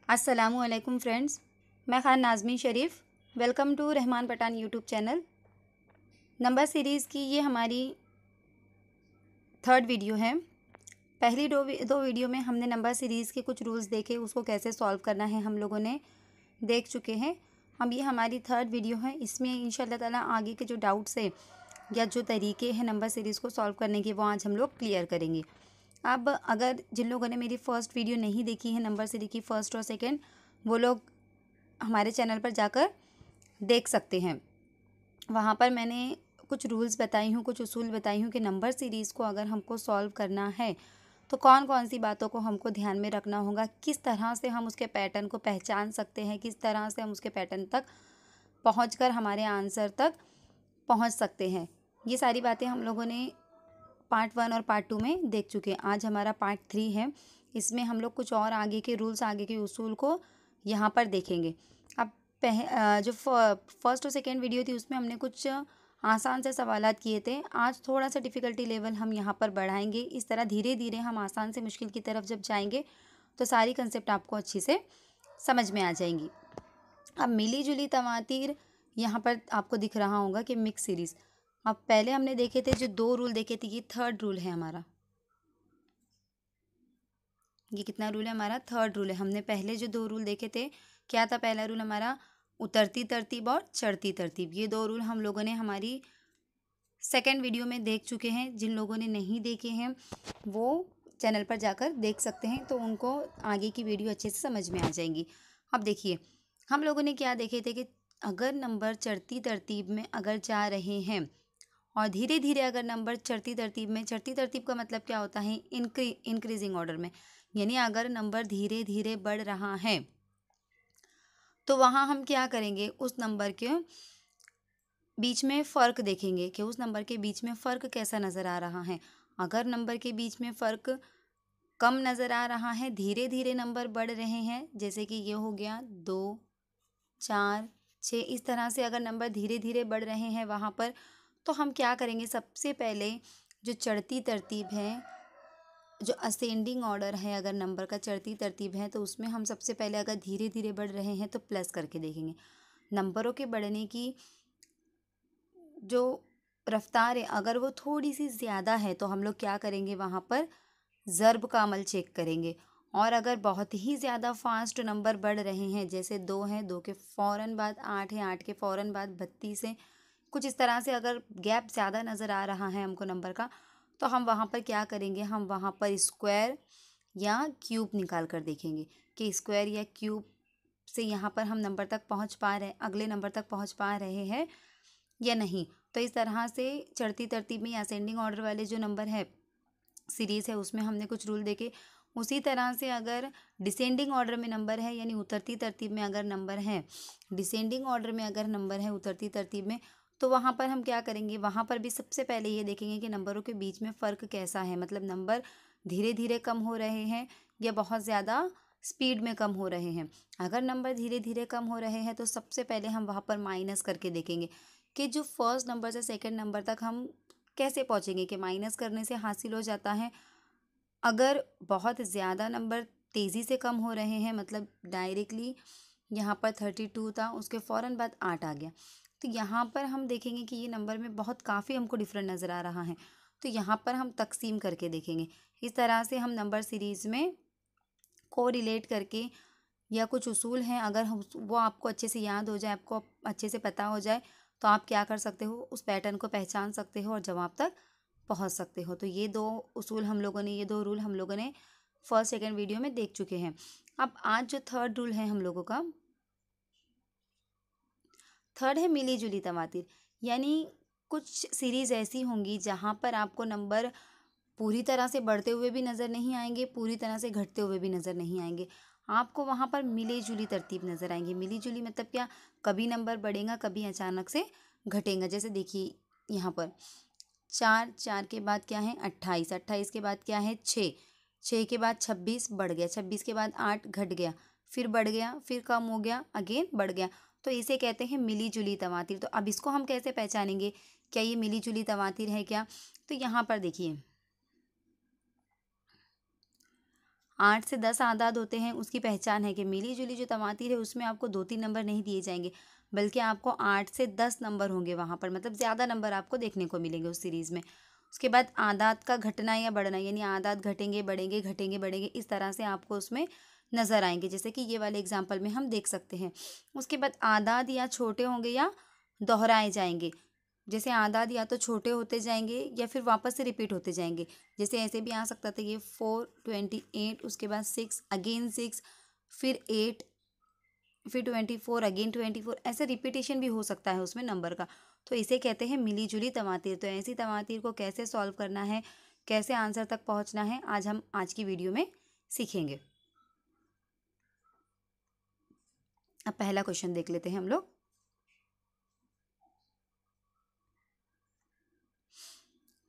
अस्सलामुअलैकुम फ्रेंड्स, मैं Khan Nazmeen Sharif. Welcome to Rahman Pathan YouTube channel. Number series की ये हमारी थर्ड वीडियो है। पहली दो वीडियो में हमने नंबर सीरीज़ के कुछ रूल्स देखे, उसको कैसे सॉल्व करना है हम लोगों ने देख चुके हैं। अब ये हमारी थर्ड वीडियो है। इसमें इंशाल्लाह ताला आगे के जो डाउट्स है या जो तरीके हैं नंबर सीरीज़ को सॉल्व करने के, वो आज हम लोग क्लियर करेंगे। अब अगर जिन लोगों ने मेरी फ़र्स्ट वीडियो नहीं देखी है नंबर सीरीज़ की फ़र्स्ट और सेकंड, वो लोग हमारे चैनल पर जाकर देख सकते हैं। वहाँ पर मैंने कुछ रूल्स बताई हूँ, कुछ उसूल बताई हूँ कि नंबर सीरीज़ को अगर हमको सॉल्व करना है तो कौन कौन सी बातों को हमको ध्यान में रखना होगा, किस तरह से हम उसके पैटर्न को पहचान सकते हैं, किस तरह से हम उसके पैटर्न तक पहुँचकर हमारे आंसर तक पहुँच सकते हैं। ये सारी बातें हम लोगों ने पार्ट 1 और पार्ट 2 में देख चुके हैं। आज हमारा पार्ट 3 है। इसमें हम लोग कुछ और आगे के रूल्स, आगे के उसूल को यहाँ पर देखेंगे। अब जो फर्स्ट और सेकेंड वीडियो थी उसमें हमने कुछ आसान से सवालात किए थे। आज थोड़ा सा डिफ़िकल्टी लेवल हम यहाँ पर बढ़ाएंगे। इस तरह धीरे धीरे हम आसान से मुश्किल की तरफ जब जाएंगे तो सारी कंसेप्ट आपको अच्छी से समझ में आ जाएंगी। अब मिली जुली तवातीर यहाँ पर आपको दिख रहा होगा कि मिक्स सीरीज़। अब पहले हमने देखे थे जो 2 रूल देखे थे, ये थर्ड रूल है हमारा। ये कितना रूल है हमारा? थर्ड रूल है। हमने पहले जो 2 रूल देखे थे, क्या था पहला रूल हमारा? उतरती तरतीब और चढ़ती तरतीब। ये 2 रूल हम लोगों ने हमारी सेकेंड वीडियो में देख चुके हैं। जिन लोगों ने नहीं देखे हैं वो चैनल पर जाकर देख सकते हैं, तो उनको आगे की वीडियो अच्छे से समझ में आ जाएंगी। अब देखिए, हम लोगों ने क्या देखे थे कि अगर नंबर चढ़ती तरतीब में अगर जा रहे हैं और धीरे धीरे अगर नंबर चढ़ती तरतीब में, चढ़ती तरतीब का मतलब क्या होता है? इंक्रीजिंग ऑर्डर में, यानी अगर नंबर धीरे धीरे बढ़ रहा है तो वहाँ हम क्या करेंगे? उस नंबर के बीच में फ़र्क देखेंगे कि उस नंबर के बीच में फ़र्क कैसा नज़र आ रहा है। अगर नंबर के बीच में फ़र्क कम नज़र आ रहा है, धीरे धीरे नंबर बढ़ रहे हैं, जैसे कि ये हो गया 2, 4, 6, इस तरह से अगर नंबर धीरे धीरे बढ़ रहे हैं वहाँ पर, तो हम क्या करेंगे? सबसे पहले जो चढ़ती तरतीब है, जो असेंडिंग ऑर्डर है, अगर नंबर का चढ़ती तरतीब है तो उसमें हम सबसे पहले अगर धीरे धीरे बढ़ रहे हैं तो प्लस करके देखेंगे। नंबरों के बढ़ने की जो रफ्तार है अगर वो थोड़ी सी ज़्यादा है तो हम लोग क्या करेंगे? वहाँ पर ज़र्ब का अमल चेक करेंगे। और अगर बहुत ही ज़्यादा फास्ट नंबर बढ़ रहे हैं, जैसे 2 हैं, 2 के फ़ौरन बाद 8 है, 8 के फ़ौरन बाद 32 है, कुछ इस तरह से अगर गैप ज़्यादा नज़र आ रहा है हमको नंबर का, तो हम वहाँ पर क्या करेंगे? हम वहाँ पर स्क्वायर या क्यूब निकाल कर देखेंगे कि स्क्वायर या क्यूब से यहाँ पर हम नंबर तक पहुँच पा रहे, अगले नंबर तक पहुँच पा रहे हैं या नहीं। तो इस तरह से चढ़ती तरतीब में असेंडिंग ऑर्डर वाले जो नंबर है सीरीज़ है उसमें हमने कुछ रूल देखे। उसी तरह से अगर डिसेंडिंग ऑर्डर में नंबर है, यानी उतरती तरतीब में अगर नंबर है, डिसेंडिंग ऑर्डर में अगर नंबर है उतरती तरतीब में, तो वहाँ पर हम क्या करेंगे? वहाँ पर भी सबसे पहले ये देखेंगे कि नंबरों के बीच में फ़र्क कैसा है, मतलब नंबर धीरे धीरे कम हो रहे हैं या बहुत ज़्यादा स्पीड में कम हो रहे हैं। अगर नंबर धीरे धीरे कम हो रहे हैं तो सबसे पहले हम वहाँ पर माइनस करके देखेंगे कि जो फर्स्ट नंबर से सेकंड नंबर तक हम कैसे पहुँचेंगे, कि माइनस करने से हासिल हो जाता है। अगर बहुत ज़्यादा नंबर तेज़ी से कम हो रहे हैं, मतलब डायरेक्टली यहाँ पर 32 था, उसके फ़ौरन बाद 8 आ गया, तो यहाँ पर हम देखेंगे कि ये नंबर में बहुत काफ़ी हमको डिफरेंट नज़र आ रहा है, तो यहाँ पर हम तकसीम करके देखेंगे। इस तरह से हम नंबर सीरीज़ में को रिलेट करके, या कुछ उसूल हैं अगर हम वो आपको अच्छे से याद हो जाए, आपको अच्छे से पता हो जाए, तो आप क्या कर सकते हो? उस पैटर्न को पहचान सकते हो और जवाब तक पहुंच सकते हो। तो ये 2 उसूल हम लोगों ने, ये 2 रूल हम लोगों ने फर्स्ट सेकंड वीडियो में देख चुके हैं। अब आज जो थर्ड रूल है हम लोगों का, थर्ड है मिली जुली तवातीर। यानी कुछ सीरीज़ ऐसी होंगी जहाँ पर आपको नंबर पूरी तरह से बढ़ते हुए भी नज़र नहीं आएंगे, पूरी तरह से घटते हुए भी नज़र नहीं आएंगे, आपको वहाँ पर मिली जुली तरतीब नज़र आएंगी। मिली जुली मतलब क्या? कभी नंबर बढ़ेगा, कभी अचानक से घटेगा। जैसे देखिए यहाँ पर 4, 4 के बाद क्या है? 28, 28 के बाद क्या है? 6, 6 के बाद 26 बढ़ गया, 26 के बाद 8 घट गया, फिर बढ़ गया, फिर कम हो गया, अगेन बढ़ गया। तो इसे कहते हैं मिली जुली तवातीर। तो अब इसको हम कैसे पहचानेंगे? क्या ये मिली जुली तवातीर है क्या? तो यहाँ पर देखिए, 8 से 10 आदाद होते हैं, उसकी पहचान है कि मिली जुली जो तवातीर है उसमें आपको 2-3 नंबर नहीं दिए जाएंगे, बल्कि आपको 8 से 10 नंबर होंगे वहाँ पर, मतलब ज़्यादा नंबर आपको देखने को मिलेंगे उस सीरीज़ में। उसके बाद आदाद का घटना या बढ़ना, यानी आदाद घटेंगे बढ़ेंगे घटेंगे बढ़ेंगे, इस तरह से आपको उसमें नज़र आएंगे, जैसे कि ये वाले एग्जाम्पल में हम देख सकते हैं। उसके बाद आदाद या छोटे होंगे या दोहराए जाएंगे, जैसे आदाद या तो छोटे होते जाएंगे या फिर वापस से रिपीट होते जाएंगे। जैसे ऐसे भी आ सकता था, ये 4, 28, उसके बाद 6, अगेन 6, फिर 8, फिर 24, अगेन 24, ऐसे रिपीटेशन भी हो सकता है उसमें नंबर का। तो इसे कहते हैं मिली जुली तवातीर। तो ऐसी तवातीर को कैसे सॉल्व करना है, कैसे आंसर तक पहुंचना है, आज हम आज की वीडियो में सीखेंगे। अब पहला क्वेश्चन देख लेते हैं हम लोग।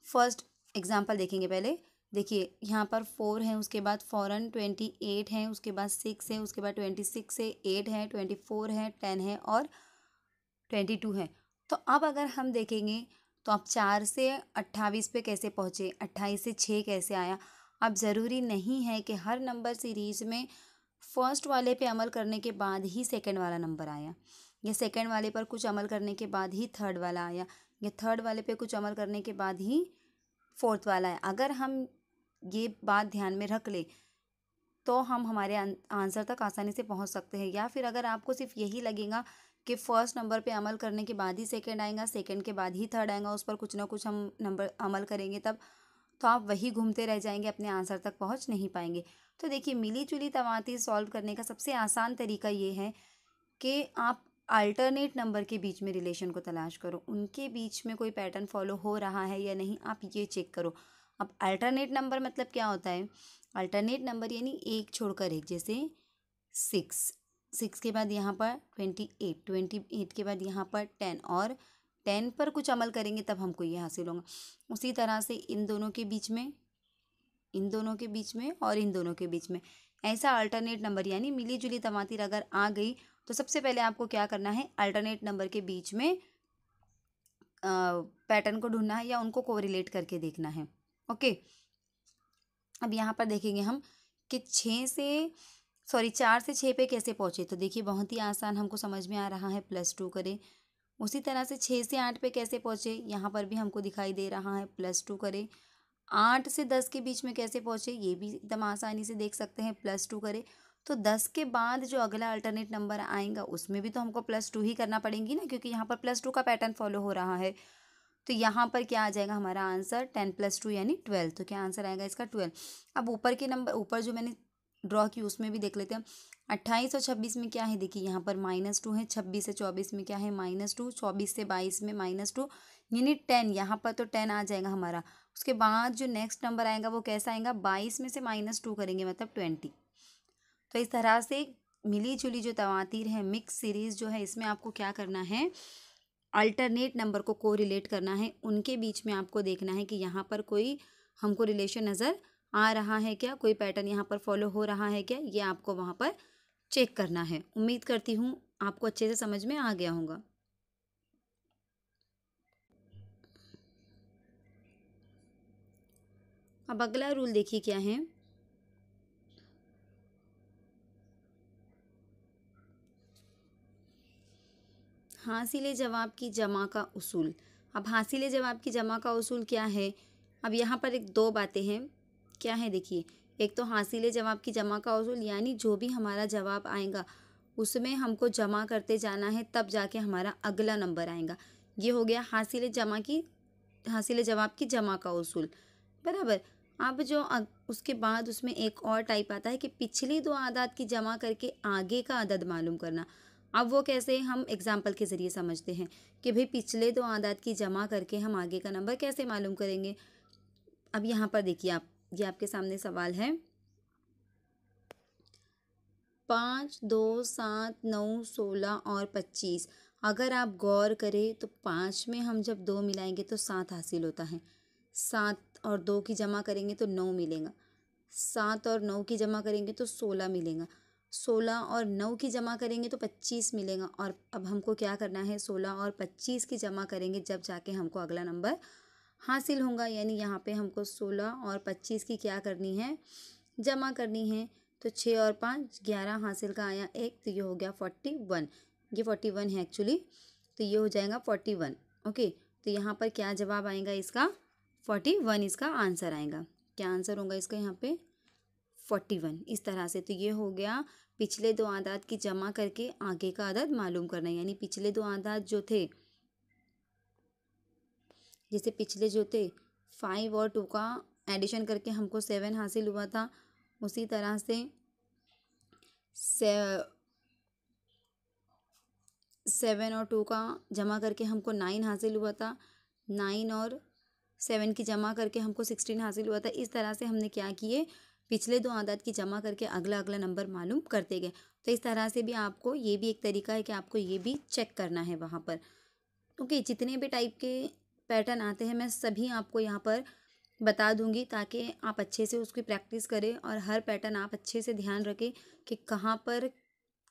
फर्स्ट एग्जाम्पल देखेंगे पहले। देखिए यहाँ पर 4 है, उसके बाद फ़ौरन 28 है, उसके बाद 6 है, उसके बाद 26 है, 8 है, 24 है, 10 है और 22 है। तो अब अगर हम देखेंगे तो आप 4 से 28 पे कैसे पहुँचे, 28 से 6 कैसे आया। अब ज़रूरी नहीं है कि हर नंबर सीरीज़ में फर्स्ट वाले पे अमल करने के बाद ही सेकंड वाला नंबर आया, या सेकंड वाले पर कुछ अमल करने के बाद ही थर्ड वाला आया, या थर्ड वाले पे कुछ अमल करने के बाद ही फोर्थ वाला है। अगर हम ये बात ध्यान में रख ले तो हम हमारे आंसर तक आसानी से पहुंच सकते हैं। या फिर अगर आपको सिर्फ यही लगेगा कि फर्स्ट नंबर पे अमल करने के बाद ही सेकंड आएगा, सेकंड के बाद ही थर्ड आएगा, उस पर कुछ ना कुछ हम नंबर अमल करेंगे तब, तो आप वही घूमते रह जाएंगे, अपने आंसर तक पहुंच नहीं पाएंगे। तो देखिए, मिली जुली तवातीर सॉल्व करने का सबसे आसान तरीका ये है कि आप अल्टरनेट नंबर के बीच में रिलेशन को तलाश करो, उनके बीच में कोई पैटर्न फॉलो हो रहा है या नहीं, आप ये चेक करो। अब अल्टरनेट नंबर मतलब क्या होता है, अल्टरनेट नंबर यानी एक छोड़कर एक, जैसे 6 के बाद यहाँ पर 28 के बाद यहाँ पर 10, और 10 पर कुछ अमल करेंगे तब हमको ये हासिल होगा। उसी तरह से इन दोनों के बीच में, इन दोनों के बीच में और इन दोनों के बीच में, ऐसा अल्टरनेट नंबर यानी मिली जुली तवातीर अगर आ गई तो सबसे पहले आपको क्या करना है, अल्टरनेट नंबर के बीच में पैटर्न को ढूंढना है या उनको कोरिलेट करके देखना है। ओके, अब यहाँ पर देखेंगे हम कि 4 से 6 पे कैसे पहुँचे। तो देखिए बहुत ही आसान हमको समझ में आ रहा है, +2 करें। उसी तरह से 6 से 8 पे कैसे पहुँचे, यहाँ पर भी हमको दिखाई दे रहा है, +2 करें। 8 से 10 के बीच में कैसे पहुँचे, ये भी एकदम आसानी से देख सकते हैं, +2 करें। तो 10 के बाद जो अगला अल्टरनेट नंबर आएगा उसमें भी तो हमको +2 ही करना पड़ेंगी ना, क्योंकि यहाँ पर +2 का पैटर्न फॉलो हो रहा है। तो यहाँ पर क्या आ जाएगा हमारा आंसर, 10 + 2 यानी 12। तो क्या आंसर आएगा इसका, 12। अब ऊपर के नंबर, ऊपर जो मैंने ड्रॉ की उसमें भी देख लेते हैं। 28 और 26 में क्या है, देखिए यहाँ पर -2 है। 26 से 24 में क्या है, -2। 24 से 22 में -2, यानी 10। यहाँ पर तो 10 आ जाएगा हमारा। उसके बाद जो नेक्स्ट नंबर आएगा वो कैसा आएगा, 22 में से -2 करेंगे मतलब 20। तो इस तरह से मिली जुली जो तवातीर है, मिक्स सीरीज़ जो है, इसमें आपको क्या करना है, अल्टरनेट नंबर को कोरिलेट करना है, उनके बीच में आपको देखना है कि यहाँ पर कोई हमको रिलेशन नज़र आ रहा है क्या, कोई पैटर्न यहाँ पर फॉलो हो रहा है क्या, ये आपको वहाँ पर चेक करना है। उम्मीद करती हूँ आपको अच्छे से समझ में आ गया होगा। अब अगला रूल देखिए क्या है, हासिल जवाब की जमा का उसूल। अब हासिल जवाब की जमा का उसूल क्या है, अब यहाँ पर एक दो बातें हैं। क्या है देखिए, एक तो हासिल जवाब की जमा का उसूल यानी जो भी हमारा जवाब आएगा उसमें हमको जमा करते जाना है, तब जाके हमारा अगला नंबर आएगा। ये हो गया हासिल जवाब की जमा का उसूल, बराबर। अब जो उसके बाद उसमें एक और टाइप आता है कि पिछली दो आदाद की जमा करके आगे का अदद मालूम करना। अब वो कैसे, हम एग्जाम्पल के ज़रिए समझते हैं कि भाई पिछले दो आदाद की जमा करके हम आगे का नंबर कैसे मालूम करेंगे। अब यहाँ पर देखिए, आप ये आपके सामने सवाल है, 5, 2, 7, 9, 16 और 25। अगर आप गौर करें तो 5 में हम जब 2 मिलाएंगे तो 7 हासिल होता है, 7 और 2 की जमा करेंगे तो 9 मिलेगा, 7 और 9 की जमा करेंगे तो 16 मिलेगा, 16 और 9 की जमा करेंगे तो 25 मिलेगा। और अब हमको क्या करना है, 16 और 25 की जमा करेंगे जब जाके हमको अगला नंबर हासिल होगा। यानी यहाँ पे हमको 16 और 25 की क्या करनी है, जमा करनी है। तो 6 और 5 11 हासिल का आया 1, तो ये हो गया 41। ये 41 है एक्चुअली, तो ये हो जाएगा 41। ओके, तो यहाँ पर क्या जवाब आएगा इसका? 41 इसका आंसर आएगा। क्या आंसर होगा इसका यहाँ पे? 41। इस तरह से तो ये हो गया पिछले दो आदाद की जमा करके आगे का आदद मालूम करना, यानी पिछले दो आदाद जो थे, जैसे पिछले जो थे 5 और 2 का एडिशन करके हमको 7 हासिल हुआ था, उसी तरह से 7 और 2 का जमा करके हमको 9 हासिल हुआ था, 9 और 7 की जमा करके हमको 16 हासिल हुआ था। इस तरह से हमने क्या किए, पिछले दो आदाद की जमा करके अगला अगला नंबर मालूम करते गए। तो इस तरह से भी आपको, ये भी एक तरीका है कि आपको ये भी चेक करना है वहाँ पर। ओके, जितने भी टाइप के पैटर्न आते हैं मैं सभी आपको यहाँ पर बता दूंगी, ताकि आप अच्छे से उसकी प्रैक्टिस करें और हर पैटर्न आप अच्छे से ध्यान रखें कि कहाँ पर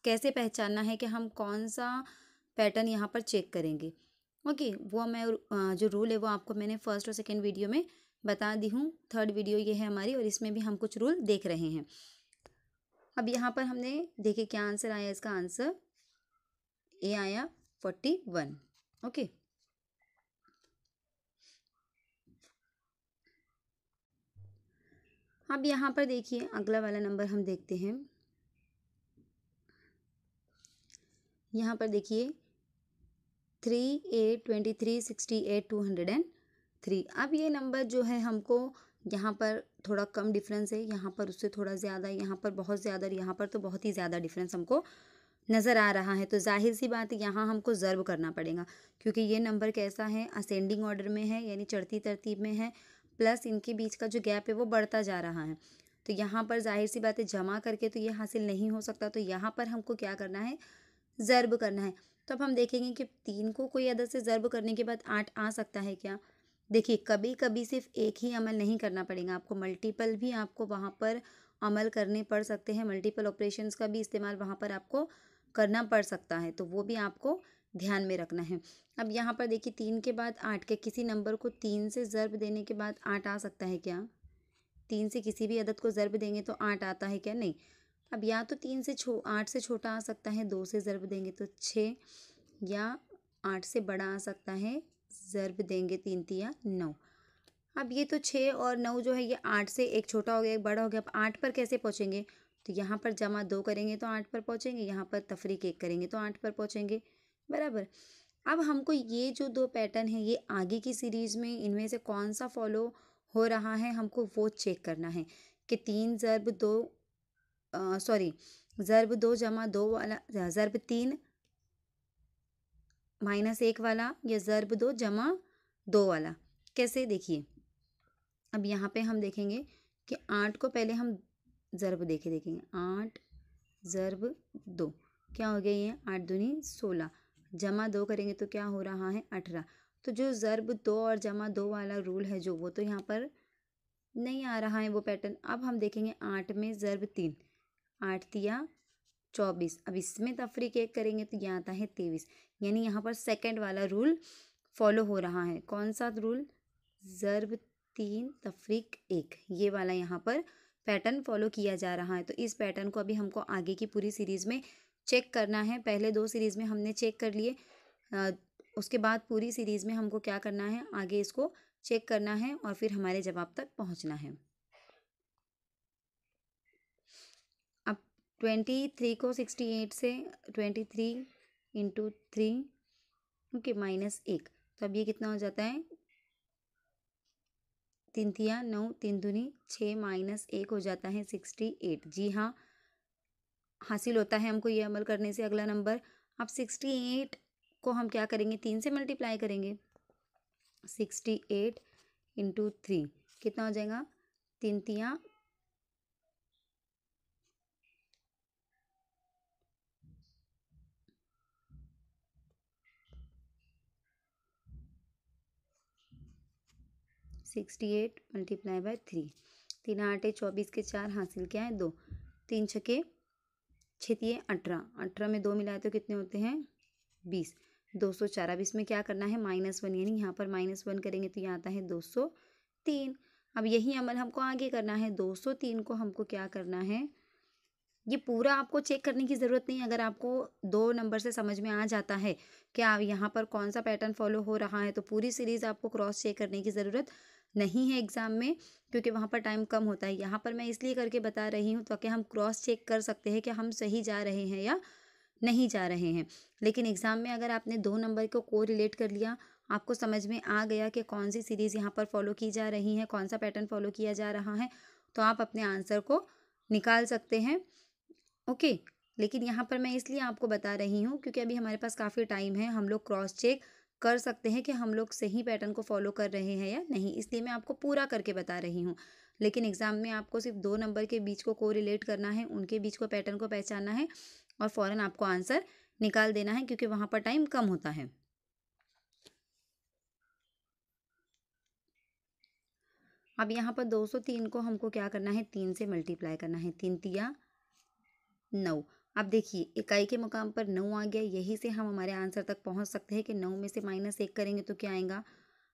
कैसे पहचानना है कि हम कौन सा पैटर्न यहाँ पर चेक करेंगे। ओके, वो मैं जो रूल है वो आपको मैंने फर्स्ट और सेकंड वीडियो में बता दी हूँ। थर्ड वीडियो ये है हमारी, और इसमें भी हम कुछ रूल देख रहे हैं। अब यहाँ पर हमने देखे क्या आंसर आया, इसका आंसर ए आया 41। ओके, अब यहाँ पर देखिए अगला वाला नंबर हम देखते हैं। यहाँ पर देखिए 3 8 23 68 203। अब ये नंबर जो है हमको यहाँ पर थोड़ा कम डिफरेंस है, यहाँ पर उससे थोड़ा ज़्यादा, यहाँ पर बहुत ज़्यादा, यहाँ पर तो बहुत ही ज़्यादा डिफरेंस हमको नज़र आ रहा है। तो जाहिर सी बात है यहाँ हमको ज़र्ब करना पड़ेगा, क्योंकि ये नंबर कैसा है, असेंडिंग ऑर्डर में है, यानी चढ़ती तरतीब में है, प्लस इनके बीच का जो गैप है वो बढ़ता जा रहा है। तो यहाँ पर जाहिर सी बात है जमा करके तो ये हासिल नहीं हो सकता, तो यहाँ पर हमको क्या करना है, ज़र्ब करना है। तो अब हम देखेंगे कि 3 को कोई अदद से ज़र्ब करने के बाद 8 आ सकता है क्या। देखिए कभी कभी सिर्फ एक ही अमल नहीं करना पड़ेगा आपको, मल्टीपल भी आपको वहाँ पर अमल करने पड़ सकते हैं, मल्टीपल ऑपरेशंस का भी इस्तेमाल वहाँ पर आपको करना पड़ सकता है, तो वो भी आपको ध्यान में रखना है। अब यहाँ पर देखिए 3 के बाद 8 के किसी नंबर को 3 से ज़र्ब देने के बाद 8 आ सकता है क्या? 3 से किसी भी अदद को ज़र्ब देंगे तो 8 आता है क्या? नहीं। अब या तो 8 से छोटा आ सकता है, 2 से ज़र्ब देंगे तो 6, या 8 से बड़ा आ सकता है, ज़र्ब देंगे 3 तिया 9। अब ये तो 6 और 9 जो है ये 8 से एक छोटा हो गया एक बड़ा हो गया। अब 8 पर कैसे पहुँचेंगे, तो यहाँ पर जमा 2 करेंगे तो 8 पर पहुँचेंगे, यहाँ पर तफरीक 1 करेंगे तो 8 पर पहुँचेंगे, बराबर। अब हमको ये जो दो पैटर्न है ये आगे की सीरीज़ में इनमें से कौन सा फॉलो हो रहा है हमको वो चेक करना है कि 3 ज़र्ब 2 ज़र्ब 2 जमा 2 वाला, ज़र्ब 3 -1 वाला, या ज़र्ब 2 जमा 2 वाला। कैसे, देखिए अब यहाँ पे हम देखेंगे कि 8 को पहले हम ज़र्ब देखेंगे, 8 ज़र्ब 2 क्या हो गया, ये 8 दूनी 16, जमा 2 करेंगे तो क्या हो रहा है 18। तो जो ज़र्ब 2 और जमा 2 वाला रूल है जो, वो तो यहाँ पर नहीं आ रहा है वो पैटर्न। अब हम देखेंगे 8 में ज़र्ब 3, 8 तिया 24। अब इसमें तफरीक 1 करेंगे तो यहाँ आता है 23, यानी यहाँ पर सेकंड वाला रूल फॉलो हो रहा है। कौन सा रूल, ज़र्ब 3 तफरीक 1, ये वाला यहाँ पर पैटर्न फॉलो किया जा रहा है। तो इस पैटर्न को अभी हमको आगे की पूरी सीरीज़ में चेक करना है। पहले 2 सीरीज़ में हमने चेक कर लिए, उसके बाद पूरी सीरीज़ में हमको क्या करना है, आगे इसको चेक करना है और फिर हमारे जवाब तक पहुँचना है। अब 23 को 68 से 23 × 3 ओके -1, तो अब ये कितना हो जाता है, 3 तिया 9, 3 दूनी 6 -1 हो जाता है 68। जी हाँ, हासिल होता है हमको ये अमल करने से अगला नंबर। अब 68 को हम क्या करेंगे, 3 से मल्टीप्लाई करेंगे। 68 × 3 कितना हो जाएगा, 3 तिया 68 × 3, 3 8 24 के 4 हासिल क्या है 2, 3 छके 6 तिये 18, 18 में 2 मिलाए तो कितने होते हैं 20, 204। अब इसमें क्या करना है, -1, यानी यहाँ पर -1 करेंगे तो यहाँ आता है 203। अब यही अमल हमको आगे करना है। 203 को हमको क्या करना है, ये पूरा आपको चेक करने की ज़रूरत नहीं। अगर आपको 2 नंबर से समझ में आ जाता है कि आप यहाँ पर कौन सा पैटर्न फॉलो हो रहा है, तो पूरी सीरीज़ आपको क्रॉस चेक करने की ज़रूरत नहीं है एग्ज़ाम में, क्योंकि वहाँ पर टाइम कम होता है। यहाँ पर मैं इसलिए करके बता रही हूँ ताकि हम क्रॉस चेक कर सकते हैं कि हम सही जा रहे हैं या नहीं जा रहे हैं। लेकिन एग्ज़ाम में अगर आपने 2 नंबर को रिलेट कर लिया, आपको समझ में आ गया कि कौन सी सीरीज़ यहाँ पर फॉलो की जा रही है, कौन सा पैटर्न फॉलो किया जा रहा है, तो आप अपने आंसर को निकाल सकते हैं। ओके। लेकिन यहाँ पर मैं इसलिए आपको बता रही हूँ क्योंकि अभी हमारे पास काफ़ी टाइम है, हम लोग क्रॉस चेक कर सकते हैं कि हम लोग सही पैटर्न को फॉलो कर रहे हैं या नहीं, इसलिए मैं आपको पूरा करके बता रही हूँ। लेकिन एग्ज़ाम में आपको सिर्फ 2 नंबर के बीच को रिलेट करना है, उनके बीच को पैटर्न को पहचानना है और फ़ौरन आपको आंसर निकाल देना है, क्योंकि वहाँ पर टाइम कम होता है। अब यहाँ पर 203 को हमको क्या करना है, 3 से मल्टीप्लाई करना है। 3 तिया 9। अब देखिए इकाई के मुकाम पर 9 आ गया, यही से हम हमारे आंसर तक पहुँच सकते हैं कि 9 में से -1 करेंगे तो क्या आएगा,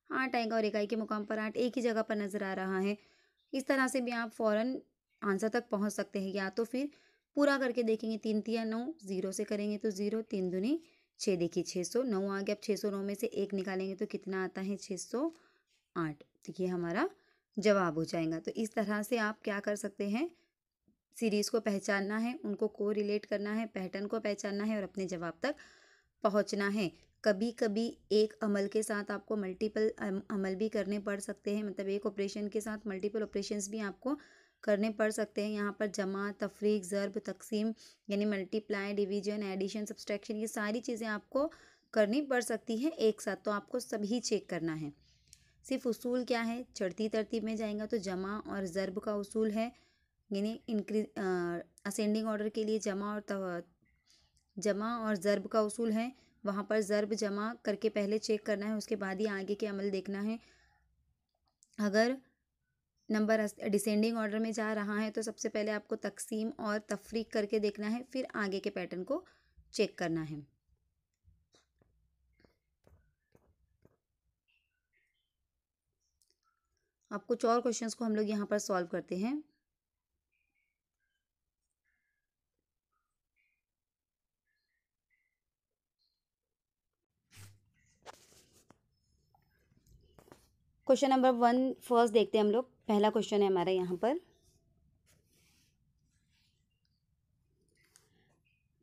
8 आएगा, और इकाई के मुकाम पर 8 एक ही जगह पर नज़र आ रहा है। इस तरह से भी आप फ़ौरन आंसर तक पहुँच सकते हैं, या तो फिर पूरा करके देखेंगे। 3 तिया 9, 0 से करेंगे तो 0, 3 दूनी 6, देखिए 609 आ गया। अब 609 में से 1 निकालेंगे तो कितना आता है, 608। तो ये हमारा जवाब हो जाएगा। तो इस तरह से आप क्या कर सकते हैं, सीरीज़ को पहचानना है, उनको रिलेट करना है, पैटर्न को पहचानना है और अपने जवाब तक पहुंचना है। कभी कभी एक अमल के साथ आपको मल्टीपल अमल भी करने पड़ सकते हैं, मतलब एक ऑपरेशन के साथ मल्टीपल ऑपरेशंस भी आपको करने पड़ सकते हैं। यहाँ पर जमा, तफरीक, ज़र्ब, तकसीम यानी मल्टीप्लाई, डिवीजन, एडिशन, सब्सट्रैक्शन, ये सारी चीज़ें आपको करनी पड़ सकती हैं एक साथ, तो आपको सभी चेक करना है। सिर्फ उसूल क्या है, चढ़ती तरतीब में जाएगा तो जमा और ज़र्ब का उसूल है, यानी इंक्रीज असेंडिंग ऑर्डर के लिए जमा और ज़र्ब का उसूल है। वहाँ पर ज़र्ब जमा करके पहले चेक करना है, उसके बाद ही आगे के अमल देखना है। अगर नंबर डिसेंडिंग ऑर्डर में जा रहा है तो सबसे पहले आपको तकसीम और तफरीक करके देखना है, फिर आगे के पैटर्न को चेक करना है। अब कुछ और क्वेश्चंस को हम लोग यहाँ पर सॉल्व करते हैं। क्वेश्चन नंबर 1 फर्स्ट देखते हैं हम लोग। पहला क्वेश्चन है हमारा यहाँ पर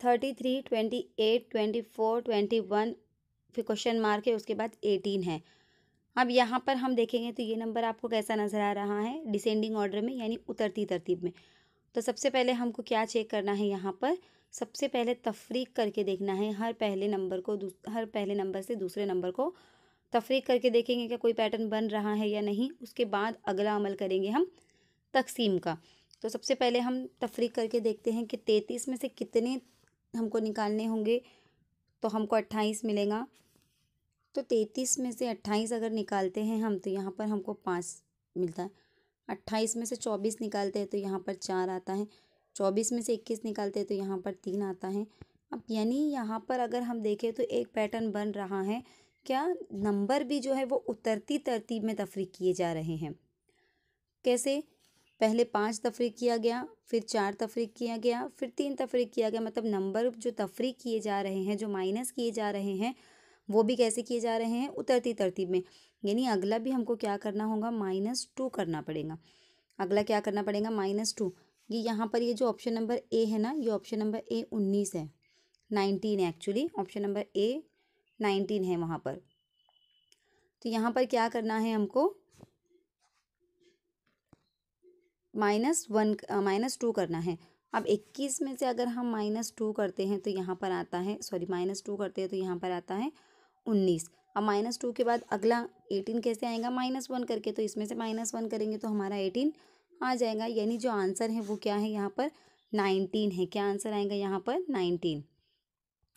33, 28, 24, 21, फिर क्वेश्चन मार्क है, उसके बाद 18 है। अब यहाँ पर हम देखेंगे तो ये नंबर आपको कैसा नज़र आ रहा है, डिसेंडिंग ऑर्डर में यानी उतरती तरतीब में। तो सबसे पहले हमको क्या चेक करना है, यहाँ पर सबसे पहले तफरीक करके देखना है। हर पहले नंबर से दूसरे नंबर को तफरीक करके देखेंगे क्या कोई पैटर्न बन रहा है या नहीं। उसके बाद अगला अमल करेंगे हम तकसीम का। तो सबसे पहले हम तफरीक करके देखते हैं कि 33 में से कितने हमको निकालने होंगे, तो हमको 28 मिलेगा। तो 33 में से 28 अगर निकालते हैं हम तो यहाँ पर हमको 5 मिलता है। 28 में से 24 निकालते हैं तो यहाँ पर 4 आता है। 24 में से 21 निकालते हैं तो यहाँ पर 3 आता है। अब यानी यहाँ पर अगर हम देखें तो एक पैटर्न बन रहा है, क्या नंबर भी जो है वो उतरती तरतीब में तफरीक किए जा रहे हैं। कैसे, पहले 5 तफरीक किया गया, फिर 4 तफरीक किया गया, फिर 3 तफरीक किया गया, मतलब नंबर जो तफरीक किए जा रहे हैं, जो माइनस किए जा रहे हैं, वो भी कैसे किए जा रहे हैं, उतरती तरतीब में। यानी अगला भी हमको क्या करना होगा, -2 करना पड़ेगा। अगला क्या करना पड़ेगा, -2। ये यहाँ पर ये जो ऑप्शन नंबर ए है ना, ये ऑप्शन नंबर ए 19 है, 19 है एक्चुअली, ऑप्शन नंबर ए 19 है वहाँ पर। तो यहाँ पर क्या करना है हमको, -2 करना है। अब 21 में से अगर हम -2 करते हैं तो यहाँ पर आता है, सॉरी -2 करते हैं तो यहाँ पर आता है 19। अब -2 के बाद अगला 18 कैसे आएगा, -1 करके, तो इसमें से -1 करेंगे तो हमारा 18 आ जाएगा। यानी जो आंसर है वो क्या है, यहाँ पर 19 है। क्या आंसर आएगा यहाँ पर, 19।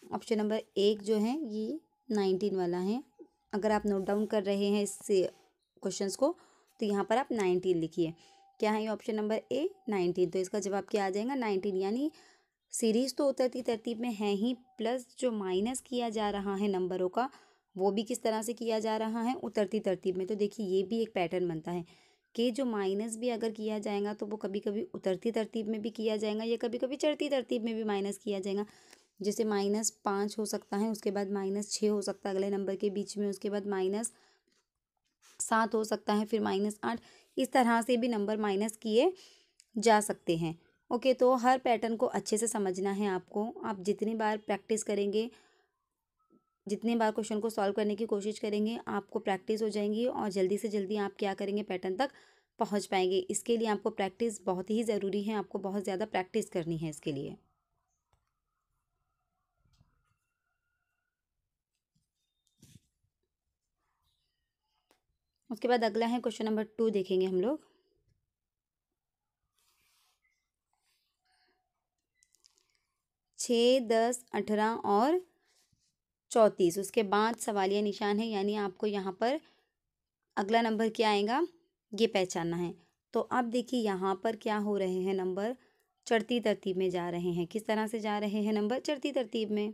ऑप्शन नंबर 1 जो है ये 19 वाला है। अगर आप नोट डाउन कर रहे हैं इस क्वेश्चंस को तो यहाँ पर आप 19 लिखिए। क्या है ये ऑप्शन नंबर ए, 19। तो इसका जवाब क्या आ जाएगा, 19। यानी सीरीज़ तो उतरती तरतीब में है ही, प्लस जो माइनस किया जा रहा है नंबरों का वो भी किस तरह से किया जा रहा है, उतरती तरतीब में। तो देखिए ये भी एक पैटर्न बनता है कि जो माइनस भी अगर किया जाएगा तो वो कभी कभी उतरती तरतीब में भी किया जाएगा या कभी कभी चढ़ती तरतीब में भी माइनस किया जाएगा। जैसे -5 हो सकता है, उसके बाद -6 हो सकता है अगले नंबर के बीच में, उसके बाद -7 हो सकता है, फिर -8। इस तरह से भी नंबर माइनस किए जा सकते हैं। ओके, तो हर पैटर्न को अच्छे से समझना है आपको। आप जितनी बार प्रैक्टिस करेंगे, जितने बार क्वेश्चन को सॉल्व करने की कोशिश करेंगे, आपको प्रैक्टिस हो जाएंगी और जल्दी से जल्दी आप क्या करेंगे, पैटर्न तक पहुंच पाएंगे। इसके लिए आपको प्रैक्टिस बहुत ही ज़रूरी है, आपको बहुत ज़्यादा प्रैक्टिस करनी है इसके लिए। उसके बाद अगला है क्वेश्चन नंबर 2, देखेंगे हम लोग। 6, 10, 18 और 34। उसके बाद सवालिया निशान है, यानी आपको यहाँ पर अगला नंबर क्या आएगा ये पहचानना है। तो अब देखिए यहाँ पर क्या हो रहे हैं, नंबर चढ़ती तरतीब में जा रहे हैं। किस तरह से जा रहे हैं नंबर? चढ़ती तरतीब में।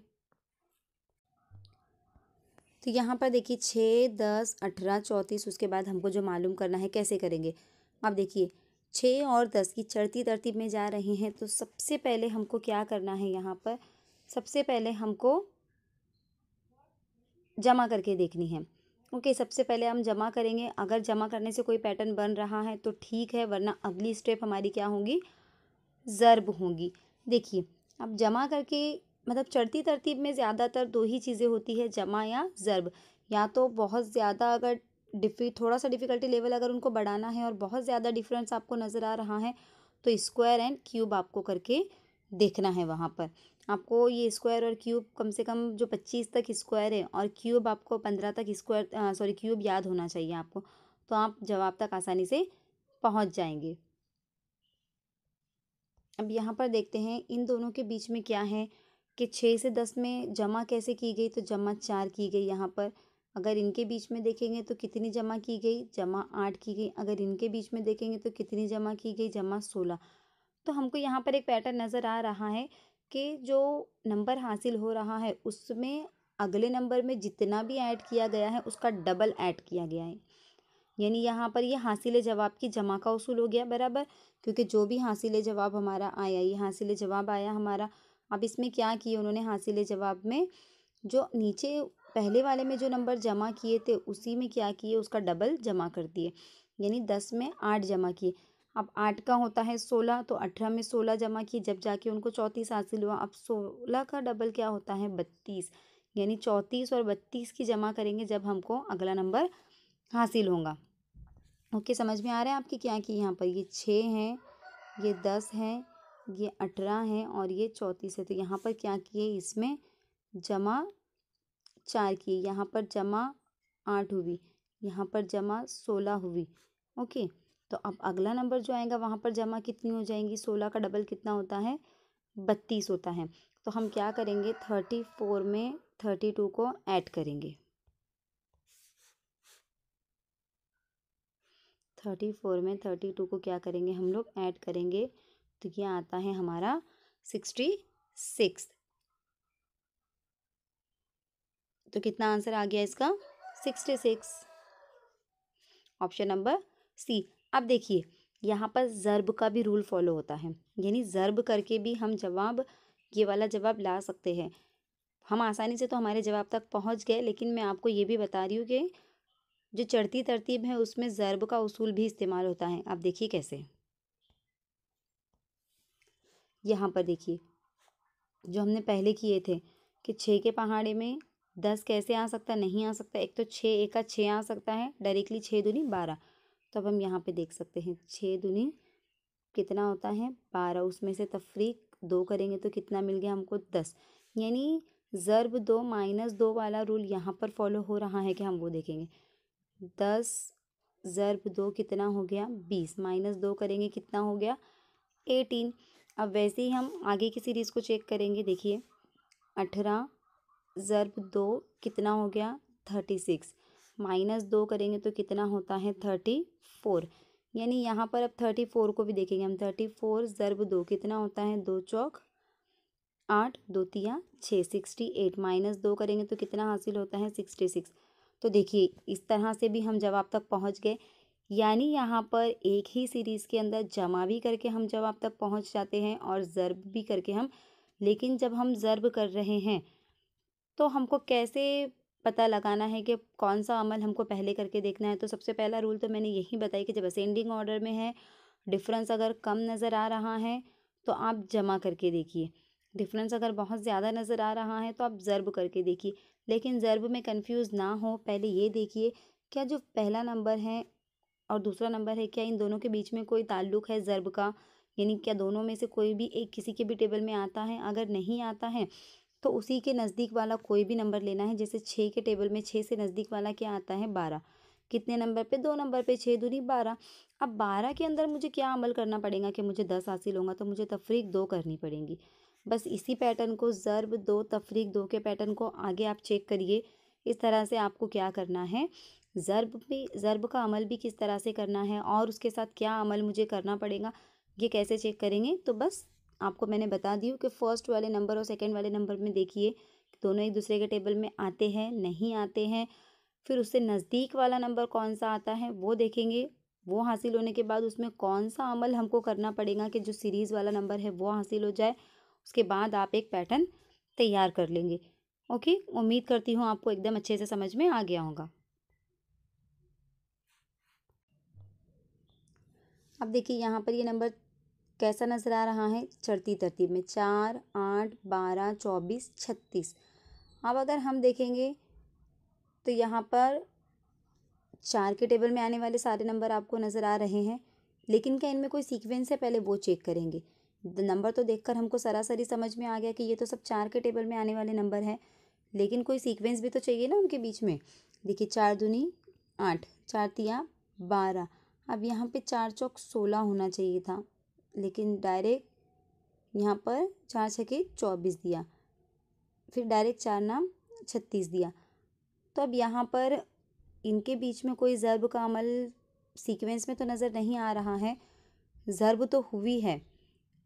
तो यहाँ पर देखिए 6, 10, 18, 34। उसके बाद हमको जो मालूम करना है कैसे करेंगे। अब देखिए 6 और 10 की चढ़ती तरतीब में जा रहे हैं, तो सबसे पहले हमको क्या करना है, यहाँ पर सबसे पहले हमको जमा करके देखनी है। ओके, सबसे पहले हम जमा करेंगे। अगर जमा करने से कोई पैटर्न बन रहा है तो ठीक है, वरना अगली स्टेप हमारी क्या होगी, ज़र्ब होगी। देखिए अब जमा करके, मतलब चढ़ती तरतीब में ज़्यादातर दो ही चीज़ें होती है, जमा या ज़र्ब। या तो बहुत ज़्यादा अगर थोड़ा सा डिफ़िकल्टी लेवल अगर उनको बढ़ाना है और बहुत ज़्यादा डिफरेंस आपको नज़र आ रहा है, तो स्क्वायर एंड क्यूब आपको करके देखना है। वहाँ पर आपको ये स्क्वायर और क्यूब कम से कम जो 25 तक स्क्वायर है और क्यूब आपको 15 तक क्यूब याद होना चाहिए आपको, तो आप जवाब तक आसानी से पहुँच जाएंगे। अब यहाँ पर देखते हैं इन दोनों के बीच में क्या है कि 6 से 10 में जमा कैसे की गई, तो जमा 4 की गई। यहाँ पर अगर इनके बीच में देखेंगे तो कितनी जमा की गई, जमा 8 की गई। अगर इनके बीच में देखेंगे तो कितनी जमा की गई, जमा 16। तो हमको यहाँ पर एक पैटर्न नज़र आ रहा है कि जो नंबर हासिल हो रहा है उसमें अगले नंबर में जितना भी ऐड किया गया है उसका डबल ऐड किया गया है। यानी यहाँ पर ये हासिल जवाब की जमा का उसूल हो गया बराबर, क्योंकि जो भी हासिल जवाब हमारा आया, ये हासिल जवाब आया हमारा। अब इसमें क्या किए उन्होंने, हासिल जवाब में जो नीचे पहले वाले में जो नंबर जमा किए थे उसी में क्या किए, उसका डबल जमा कर दिए। यानी 10 में 8 जमा किए। अब 8 का होता है 16, तो 18 में 16 जमा किए, जब जाके उनको 34 हासिल हुआ। अब 16 का डबल क्या होता है, 32। यानी 34 और 32 की जमा करेंगे जब हमको अगला नंबर हासिल होगा। ओके, समझ में आ रहा है आपकी क्या की, यहाँ पर ये 6 हैं, ये 10 हैं, ये 18 हैं और ये 34 है। तो यहाँ पर क्या किए, इसमें जमा 4 किए, यहाँ पर जमा 8 हुई, यहाँ पर जमा 16 हुई। ओके, तो अब अगला नंबर जो आएगा वहाँ पर जमा कितनी हो जाएंगी, 16 का डबल कितना होता है, 32 होता है। तो हम क्या करेंगे, 34 में 32 को ऐड करेंगे। 34 में 32 को क्या करेंगे हम लोग, ऐड करेंगे। तो ये आता है हमारा 66। तो कितना आंसर आ गया इसका, 66, ऑप्शन नंबर सी। अब देखिए यहाँ पर ज़र्ब का भी रूल फॉलो होता है, यानी ज़र्ब करके भी हम जवाब, ये वाला जवाब ला सकते हैं। हम आसानी से तो हमारे जवाब तक पहुँच गए, लेकिन मैं आपको ये भी बता रही हूँ कि जो चढ़ती तरतीब है उसमें ज़र्ब का उसूल भी इस्तेमाल होता है। आप देखिए कैसे, यहाँ पर देखिए जो हमने पहले किए थे कि 6 के पहाड़े में 10 कैसे आ सकता, नहीं आ सकता। एक तो 6 एक का 6 आ सकता है डायरेक्टली, 6 दूनी 12। तो अब हम यहाँ पे देख सकते हैं 6 दूनी कितना होता है, 12। उसमें से तफरीक 2 करेंगे तो कितना मिल गया हमको, 10। यानी ज़र्ब 2 माइनस 2 वाला रूल यहाँ पर फॉलो हो रहा है कि हम वो देखेंगे। 10 ज़र्ब 2 कितना हो गया, 20। माइनस 2 करेंगे कितना हो गया, 18। अब वैसे ही हम आगे की सीरीज़ को चेक करेंगे। देखिए 18 ज़र्ब 2 कितना हो गया, 36। माइनस 2 करेंगे तो कितना होता है, 34। यानी यहाँ पर अब 34 को भी देखेंगे हम। 34 ज़र्ब 2 कितना होता है, 2 चौक 8, 2 तिया 6, 68। माइनस 2 करेंगे तो कितना हासिल होता है, 66। तो देखिए इस तरह से भी हम जवाब तक पहुँच गए। यानी यहाँ पर एक ही सीरीज़ के अंदर जमा भी करके हम जवाब तक पहुँच जाते हैं और ज़र्ब भी करके हम, लेकिन जब हम ज़र्ब कर रहे हैं तो हमको कैसे पता लगाना है कि कौन सा अमल हमको पहले करके देखना है। तो सबसे पहला रूल तो मैंने यही बताई कि जब असेंडिंग ऑर्डर में है, डिफरेंस अगर कम नज़र आ रहा है तो आप जमा करके देखिए, डिफरेंस अगर बहुत ज़्यादा नज़र आ रहा है तो आप ज़र्ब करके देखिए। लेकिन ज़र्ब में कंफ्यूज ना हो, पहले ये देखिए क्या जो पहला नंबर है और दूसरा नंबर है, क्या इन दोनों के बीच में कोई ताल्लुक है ज़र्ब का, यानी क्या दोनों में से कोई भी एक किसी के भी टेबल में आता है। अगर नहीं आता है तो उसी के नज़दीक वाला कोई भी नंबर लेना है। जैसे 6 के टेबल में 6 से नज़दीक वाला क्या आता है, 12। कितने नंबर पे, 2 नंबर पे, 6 दूनी 12। अब 12 के अंदर मुझे क्या अमल करना पड़ेगा कि मुझे 10 हासिल होगा, तो मुझे तफरीक 2 करनी पड़ेगी। बस इसी पैटर्न को, ज़र्ब 2 तफरीक 2 के पैटर्न को आगे आप चेक करिए। इस तरह से आपको क्या करना है, ज़र्ब का अमल भी किस तरह से करना है और उसके साथ क्या अमल मुझे करना पड़ेगा, ये कैसे चेक करेंगे। तो बस आपको मैंने बता दी हूँ कि फर्स्ट वाले नंबर और सेकंड वाले नंबर में देखिए दोनों एक दूसरे के टेबल में आते हैं, नहीं आते हैं। फिर उससे नज़दीक वाला नंबर कौन सा आता है वो देखेंगे। वो हासिल होने के बाद उसमें कौन सा अमल हमको करना पड़ेगा कि जो सीरीज़ वाला नंबर है वो हासिल हो जाए। उसके बाद आप एक पैटर्न तैयार कर लेंगे। ओके, उम्मीद करती हूँ आपको एकदम अच्छे से समझ में आ गया होगा। अब देखिए यहाँ पर ये नंबर कैसा नज़र आ रहा है, चढ़ती तरतीब में 4, 8, 12, 24, 36। अब अगर हम देखेंगे तो यहाँ पर 4 के टेबल में आने वाले सारे नंबर आपको नज़र आ रहे हैं, लेकिन क्या इनमें कोई सीक्वेंस है, पहले वो चेक करेंगे। नंबर तो देखकर हमको सरासरी समझ में आ गया कि ये तो सब 4 के टेबल में आने वाले नंबर हैं, लेकिन कोई सीक्वेंस भी तो चाहिए ना उनके बीच में। देखिए 4 दूनी 8, 4 तिया 12। अब यहाँ पे 4 चौक 16 होना चाहिए था, लेकिन डायरेक्ट यहाँ पर 4 छके 24 दिया, फिर डायरेक्ट 4 नाम 36 दिया। तो अब यहाँ पर इनके बीच में कोई ज़र्ब का अमल सीक्वेंस में तो नज़र नहीं आ रहा है। ज़र्ब तो हुई है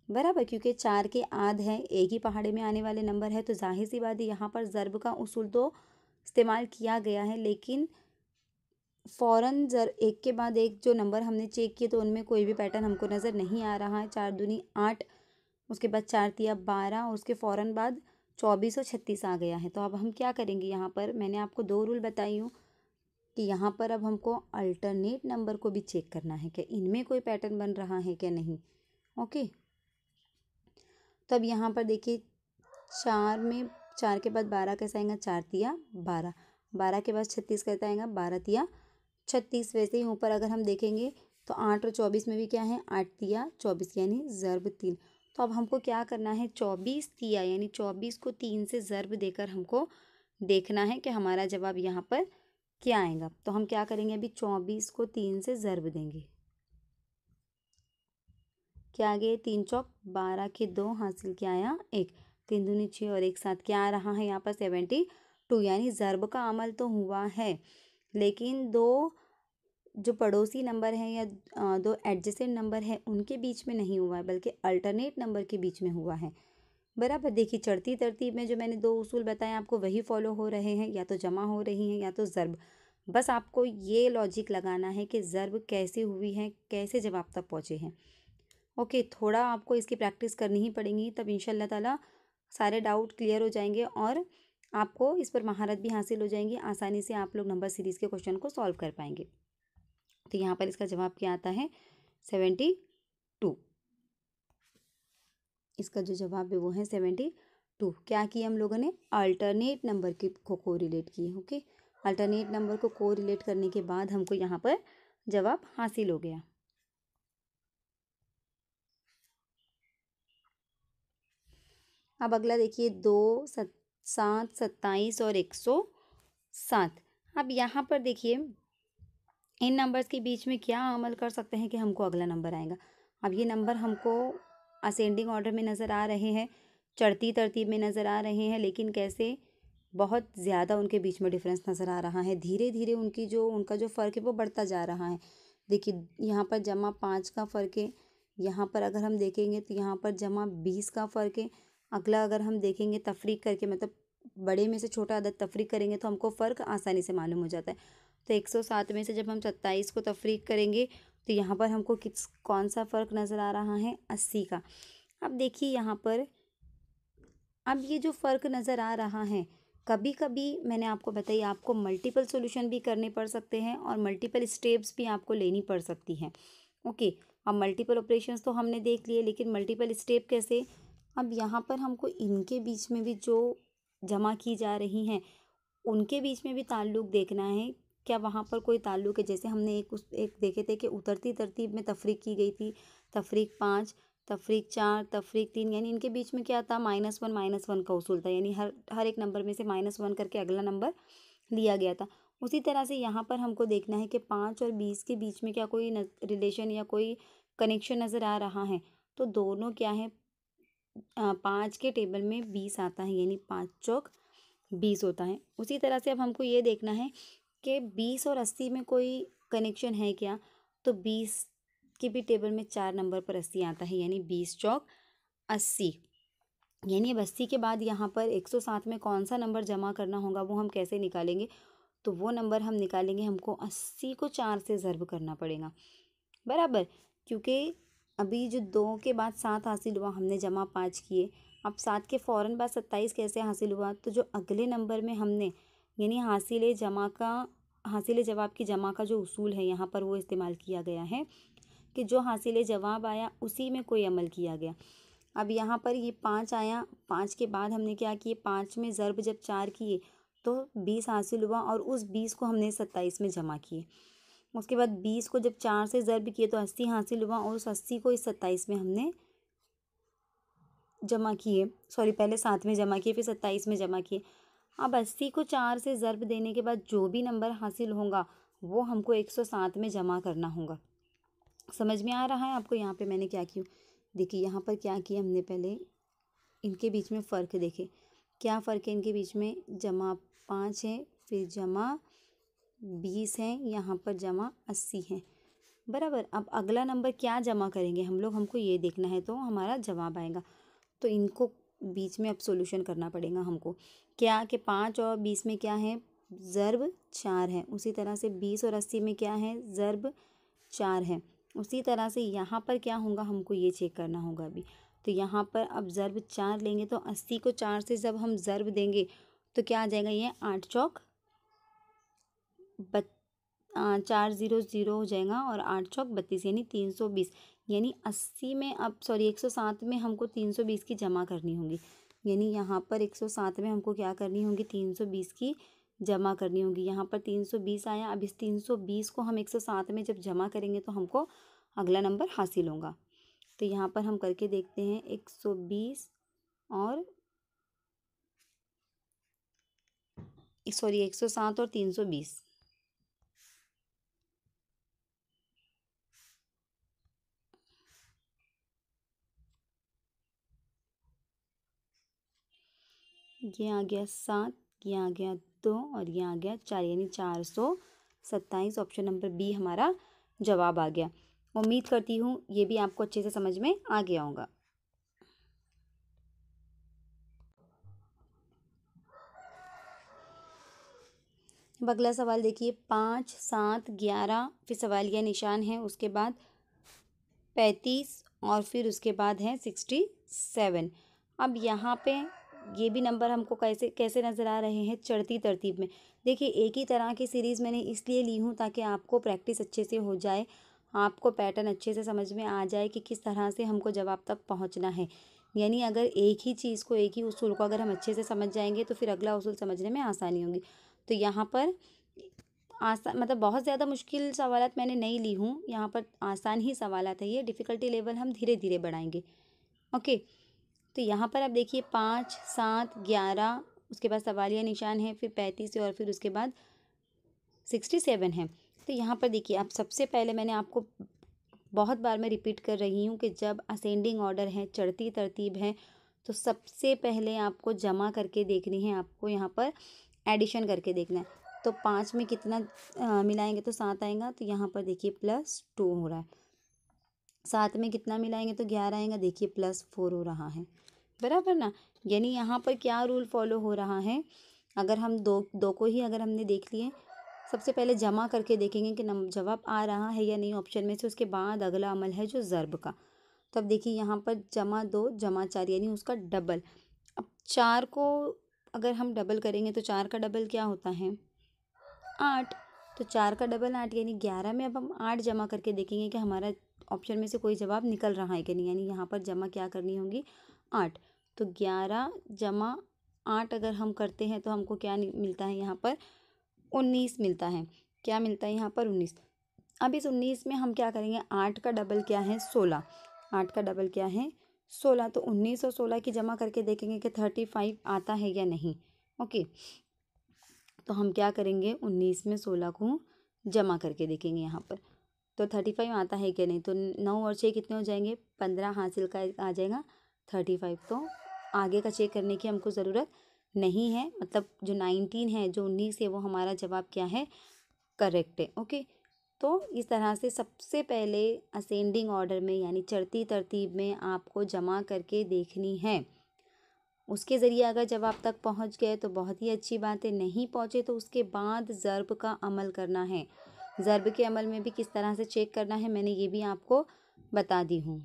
बराबर, क्योंकि 4 के आध हैं, एक ही पहाड़े में आने वाले नंबर है, तो जाहिर सी बात है यहाँ पर ज़र्ब का उसूल तो इस्तेमाल किया गया है। लेकिन फ़ौरन एक के बाद एक जो नंबर हमने चेक किए तो उनमें कोई भी पैटर्न हमको नज़र नहीं आ रहा है। 4 दूनी 8, उसके बाद 4 तिया 12, और उसके फ़ौरन बाद 24 और 36 आ गया है। तो अब हम क्या करेंगे, यहाँ पर मैंने आपको 2 रूल बताई हूँ कि यहाँ पर अब हमको अल्टरनेट नंबर को भी चेक करना है कि इनमें कोई पैटर्न बन रहा है क्या नहीं। ओके, तो अब यहाँ पर देखिए 4 में 4 के बाद 12 कैसा आएगा, 4 तिया 12, 12 के बाद 36 कैसा आएगा, 12 तिया 36। वैसे ही ऊपर अगर हम देखेंगे तो 8 और 24 में भी क्या है, 8 तिया 24, यानी ज़र्ब 3। तो अब हमको क्या करना है, 24 तिया यानी 24 को 3 से ज़र्ब देकर हमको देखना है कि हमारा जवाब यहाँ पर क्या आएगा। तो हम क्या करेंगे, अभी 24 को 3 से ज़र्ब देंगे। क्या आ गया, 3 चौक 12 के 2 हासिल क्या आया 1, 3 दूनी 6 और एक साथ क्या आ रहा है यहाँ पर 72। यानी ज़र्ब का अमल तो हुआ है, लेकिन दो जो पड़ोसी नंबर हैं या दो एडजेसेंट नंबर हैं उनके बीच में नहीं हुआ है, बल्कि अल्टरनेट नंबर के बीच में हुआ है बराबर। देखिए चढ़ती तरतीब में जो मैंने 2 उसूल बताए आपको वही फॉलो हो रहे हैं, या तो जमा हो रही हैं या तो ज़र्ब। बस आपको ये लॉजिक लगाना है कि ज़र्ब कैसे हुई है, कैसे जवाब तक पहुँचे हैं। ओके, थोड़ा आपको इसकी प्रैक्टिस करनी ही पड़ेगी, तब इंशाल्लाह ताला सारे डाउट क्लियर हो जाएंगे और आपको इस पर महारत भी हासिल हो जाएंगी। आसानी से आप लोग नंबर सीरीज़ के क्वेश्चन को सॉल्व कर पाएंगे। तो यहाँ पर इसका जवाब क्या आता है, 72। इसका जो जवाब है वो है 72। क्या किया हम लोगों ने, अल्टरनेट नंबर के को कोरिलेट किए। ओके, अल्टरनेट नंबर को कोरिलेट करने के बाद हमको यहाँ पर जवाब हासिल हो गया। अब अगला देखिए 2, 7, 27 और 107। अब यहाँ पर देखिए इन नंबर्स के बीच में क्या अमल कर सकते हैं कि हमको अगला नंबर आएगा। अब ये नंबर हमको असेंडिंग ऑर्डर में नज़र आ रहे हैं, चढ़ती तरतीब में नज़र आ रहे हैं, लेकिन कैसे बहुत ज़्यादा उनके बीच में डिफरेंस नज़र आ रहा है। धीरे धीरे उनका जो फ़र्क है वो बढ़ता जा रहा है। देखिए यहाँ पर जमा 5 का फ़र्क है, यहाँ पर अगर हम देखेंगे तो यहाँ पर जमा 20 का फ़र्क है। अगला अगर हम देखेंगे तफरीक करके, मतलब बड़े में से छोटा अदद तफरीक करेंगे तो हमको फ़र्क आसानी से मालूम हो जाता है। तो 107 में से जब हम 27 को तफरीक करेंगे तो यहाँ पर हमको कौन सा फ़र्क नज़र आ रहा है, 80 का। अब देखिए यहाँ पर, अब ये जो फ़र्क नज़र आ रहा है, कभी कभी मैंने आपको बताई आपको मल्टीपल सॉल्यूशन भी करने पड़ सकते हैं और मल्टीपल स्टेप्स भी आपको लेनी पड़ सकती हैं। ओके, अब मल्टीपल ऑपरेशंस तो हमने देख लिए, लेकिन मल्टीपल स्टेप कैसे? अब यहाँ पर हमको इनके बीच में भी जो जमा की जा रही हैं उनके बीच में भी ताल्लुक़ देखना है, क्या वहाँ पर कोई ताल्लुक़ है। जैसे हमने एक देखे थे कि उतरती तरतीब में तफरीक की गई थी, तफरीक 5, तफरीक 4, तफरीक 3, यानी इनके बीच में क्या था, -1 का उसूल था, यानी हर एक नंबर में से -1 करके अगला नंबर लिया गया था। उसी तरह से यहाँ पर हमको देखना है कि 5 और 20 के बीच में क्या कोई रिलेशन या कोई कनेक्शन नज़र आ रहा है। तो दोनों क्या है, 5 के टेबल में 20 आता है, यानी 5 चौक 20 होता है। उसी तरह से अब हमको ये देखना है कि 20 और 80 में कोई कनेक्शन है क्या। तो 20 के भी टेबल में 4 नंबर पर 80 आता है, यानी 20 चौक 80। यानी अब 80 के बाद यहाँ पर 107 में कौन सा नंबर जमा करना होगा वो हम कैसे निकालेंगे। तो वो नंबर हम निकालेंगे, हमको 80 को 4 से ज़र्ब करना पड़ेगा, बराबर। क्योंकि अभी जो 2 के बाद 7 हासिल हुआ, हमने जमा 5 किए। अब 7 के फ़ौरन बाद 27 कैसे हासिल हुआ, तो जो अगले नंबर में हमने, यानी हासिल जवाब की जमा का जो उसूल है यहाँ पर वो इस्तेमाल किया गया है कि जो हासिल जवाब आया उसी में कोई अमल किया गया। अब यहाँ पर ये 5 आया, 5 के बाद हमने क्या किए, 5 में ज़र्ब जब 4 किए तो 20 हासिल हुआ और उस 20 को हमने 27 में जमा किए। उसके बाद 20 को जब 4 से ज़र्ब किए तो 80 हासिल हुआ और उस 80 को इस 27 में हमने जमा किए, पहले 7 में जमा किए फिर 27 में जमा किए। अब 80 को 4 से ज़र्ब देने के बाद जो भी नंबर हासिल होगा वो हमको 107 में जमा करना होगा। समझ में आ रहा है आपको। यहाँ पे मैंने क्या किया, देखिए यहाँ पर क्या किया हमने, पहले इनके बीच में फ़र्क देखे, क्या फ़र्क है इनके बीच में, जमा 5 है, फिर जमा 20 है, यहाँ पर जमा 80 है, बराबर। अब अगला नंबर क्या जमा करेंगे हम लोग, हमको ये देखना है, तो हमारा जवाब आएगा। तो इनको बीच में अब सॉल्यूशन करना पड़ेगा हमको, क्या कि 5 और 20 में क्या है, ज़र्ब 4 है। उसी तरह से 20 और 80 में क्या है, ज़र्ब 4 है। उसी तरह से यहाँ पर क्या होगा, हमको ये चेक करना होगा अभी। तो यहाँ पर अब ज़र्ब 4 लेंगे तो 80 को 4 से जब हम ज़र्ब देंगे तो क्या आ जाएगा, ये 8 चौक 4 0 0 हो जाएगा और 8 चौक 32, यानी 320। यानी 80 में अब 107 में हमको 320 की जमा करनी होगी, यानी यहाँ पर 107 में हमको क्या करनी होगी, 320 की जमा करनी होगी। यहाँ पर 320 आया, अब इस 320 को हम 107 में जब जमा करेंगे तो हमको अगला नंबर हासिल होगा। तो यहाँ पर हम करके देखते हैं, 120 और 107 और 320। ये आ गया 7, ये आ गया 2 और ये आ गया 4, यानी 427। ऑप्शन नंबर बी हमारा जवाब आ गया। उम्मीद करती हूँ ये भी आपको अच्छे से समझ में आ गया होगा। अब अगला सवाल देखिए, 5, 7, 11, फिर सवालिया निशान है, उसके बाद 35 और फिर उसके बाद है 67। अब यहाँ पे ये भी नंबर हमको कैसे कैसे नज़र आ रहे हैं, चढ़ती तरतीब में। देखिए एक ही तरह की सीरीज़ मैंने इसलिए ली हूँ ताकि आपको प्रैक्टिस अच्छे से हो जाए, आपको पैटर्न अच्छे से समझ में आ जाए कि किस तरह से हमको जवाब तक पहुँचना है। यानी अगर एक ही चीज़ को, एक ही उसूल को अगर हम अच्छे से समझ जाएंगे तो फिर अगला उसूल समझने में आसानी होगी। तो यहाँ पर मतलब बहुत ज़्यादा मुश्किल सवालात मैंने नहीं ली हूँ, यहाँ पर आसान ही सवालात है, ये डिफ़िकल्टी लेवल हम धीरे धीरे बढ़ाएंगे। ओके, तो यहाँ पर आप देखिए 5, 7, 11, उसके बाद सवालिया निशान है, फिर 35 और फिर उसके बाद 67 है। तो यहाँ पर देखिए, आप सबसे पहले मैंने आपको बहुत बार मैं रिपीट कर रही हूँ कि जब असेंडिंग ऑर्डर है, चढ़ती तरतीब है, तो सबसे पहले आपको जमा करके देखनी है, आपको यहाँ पर एडिशन करके देखना है। तो 5 में कितना मिलाएंगे तो 7 आएगा, तो यहाँ पर देखिए +2 हो रहा है। 7 में कितना मिलाएंगे तो 11 आएगा, देखिए +4 हो रहा है, बराबर ना। यानी यहाँ पर क्या रूल फॉलो हो रहा है, अगर हम दो को ही अगर हमने देख लिए, सबसे पहले जमा करके देखेंगे कि जवाब आ रहा है या नहीं ऑप्शन में से। उसके बाद अगला अमल है जो ज़र्ब का। तो अब देखिए यहाँ पर जमा 2 जमा 4 यानी उसका डबल। अब 4 को अगर हम डबल करेंगे तो 4 का डबल क्या होता है 8। तो 4 का डबल 8 यानी 11 में अब हम 8 जमा करके देखेंगे कि हमारा ऑप्शन में से कोई जवाब निकल रहा है कि नहीं। यानी यहाँ पर जमा क्या करनी होगी 8। तो 11 जमा 8 अगर हम करते हैं तो हमको क्या मिलता है यहाँ पर 19 मिलता है। क्या मिलता है यहाँ पर 19। अब इस 19 में हम क्या करेंगे 8 का डबल क्या है 16। 8 का डबल क्या है 16। तो 19 और 16 की जमा करके देखेंगे कि 35 आता है या नहीं। ओके, तो हम क्या करेंगे 19 में 16 को जमा करके देखेंगे यहाँ पर। तो 35 आता है क्या नहीं। तो 9 और 6 कितने हो जाएंगे 15 हासिल का आ जाएगा 35। तो आगे का चेक करने की हमको ज़रूरत नहीं है। मतलब जो 19 है जो 19 है वो हमारा जवाब क्या है करेक्ट है। ओके, तो इस तरह से सबसे पहले असेंडिंग ऑर्डर में यानी चढ़ती तरतीब में आपको जमा करके देखनी है। उसके ज़रिए अगर जवाब तक पहुंच गए तो बहुत ही अच्छी बात है, नहीं पहुंचे तो उसके बाद ज़र्ब का अमल करना है। ज़र्ब के अमल में भी किस तरह से चेक करना है मैंने ये भी आपको बता दी हूँ।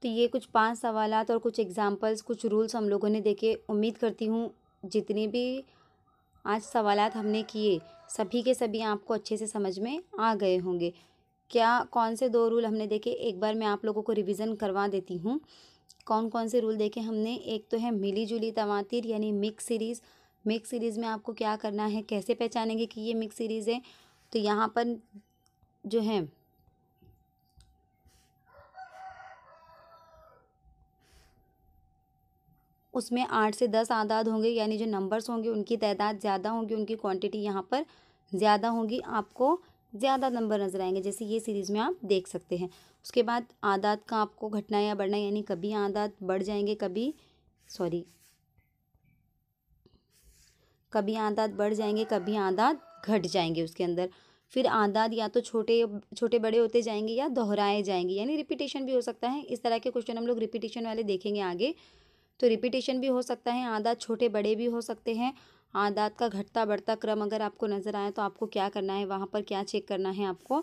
तो ये कुछ 5 सवालात और कुछ एग्जाम्पल्स कुछ रूल्स हम लोगों ने देखे। उम्मीद करती हूँ जितने भी आज सवालात हमने किए सभी के सभी आपको अच्छे से समझ में आ गए होंगे। क्या कौन से 2 रूल हमने देखे एक बार मैं आप लोगों को रिवीजन करवा देती हूँ। कौन कौन से रूल देखे हमने। एक तो है मिली जुली तवातीर यानी मिक्स सीरीज़। मिक्स सीरीज़ में आपको क्या करना है कैसे पहचानेंगे कि ये मिक्स सीरीज़ है। तो यहाँ पर जो है उसमें 8 से 10 आदाद होंगे यानी जो नंबर्स होंगे उनकी तादाद ज़्यादा होंगी, उनकी क्वांटिटी यहाँ पर ज़्यादा होगी। आपको ज़्यादा नंबर नज़र आएंगे जैसे ये सीरीज़ में आप देख सकते हैं। उसके बाद आदाद का आपको घटना या बढ़ना यानी कभी आदाद बढ़ जाएंगे कभी आदाद बढ़ जाएंगे कभी आदाद घट जाएंगे उसके अंदर। फिर आदाद या तो छोटे छोटे बड़े होते जाएंगे या दोहराए जाएंगे यानी रिपीटेशन भी हो सकता है। इस तरह के क्वेश्चन हम लोग रिपीटेशन वाले देखेंगे आगे। तो रिपीटेशन भी हो सकता है, आदाद छोटे बड़े भी हो सकते हैं। आदाद का घटता बढ़ता क्रम अगर आपको नज़र आए तो आपको क्या करना है वहाँ पर क्या चेक करना है आपको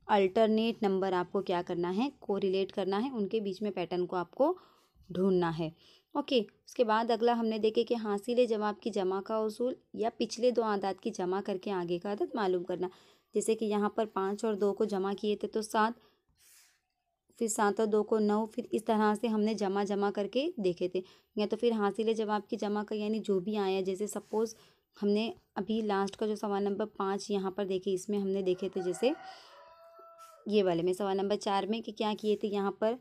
अल्टरनेट नंबर आपको क्या करना है कोरिलेट करना है, उनके बीच में पैटर्न को आपको ढूंढना है। ओके, उसके बाद अगला हमने देखे कि हासिल जवाब की जमा का उसूल या पिछले 2 आदाद की जमा करके आगे का आदत मालूम करना। जैसे कि यहाँ पर 5 और 2 को जमा किए थे तो 7, फिर 7 और 2 को 9, फिर इस तरह से हमने जमा करके देखे थे। या तो फिर हासिल जवाब की जमा का यानी जो भी आया जैसे सपोज़ हमने अभी लास्ट का जो सवाल नंबर 5 यहाँ पर देखे इसमें हमने देखे थे जैसे ये वाले में सवाल नंबर 4 में कि क्या किए थे यहाँ पर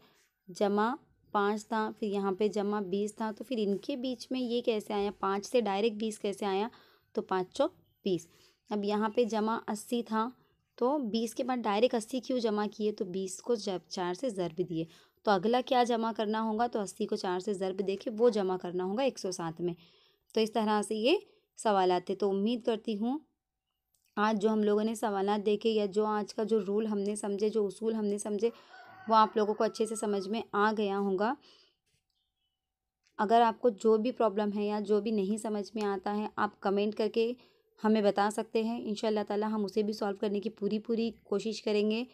जमा 5 था, फिर यहाँ पे जमा 20 था। तो फिर इनके बीच में ये कैसे आया 5 से डायरेक्ट 20 कैसे आया। तो 5 चौक 20। अब यहाँ पे जमा 80 था तो 20 के बाद डायरेक्ट 80 क्यों जमा किए तो 20 को जब 4 से ज़र्ब दिए। तो अगला क्या जमा करना होगा तो 80 को 4 से ज़र्ब दे के वो जमा करना होगा 107 में। तो इस तरह से ये सवालात थे। तो उम्मीद करती हूँ आज जो हम लोगों ने सवालात देखे या जो आज का जो रूल हमने समझे जो उसूल हमने समझे वो आप लोगों को अच्छे से समझ में आ गया होगा। अगर आपको जो भी प्रॉब्लम है या जो भी नहीं समझ में आता है आप कमेंट करके हमें बता सकते हैं। इंशाल्लाह ताला हम उसे भी सॉल्व करने की पूरी कोशिश करेंगे।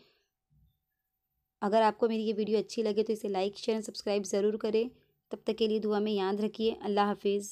अगर आपको मेरी ये वीडियो अच्छी लगे तो इसे लाइक शेयर सब्सक्राइब ज़रूर करें। तब तक के लिए दुआ में याद रखिए। अल्लाह हाफिज़।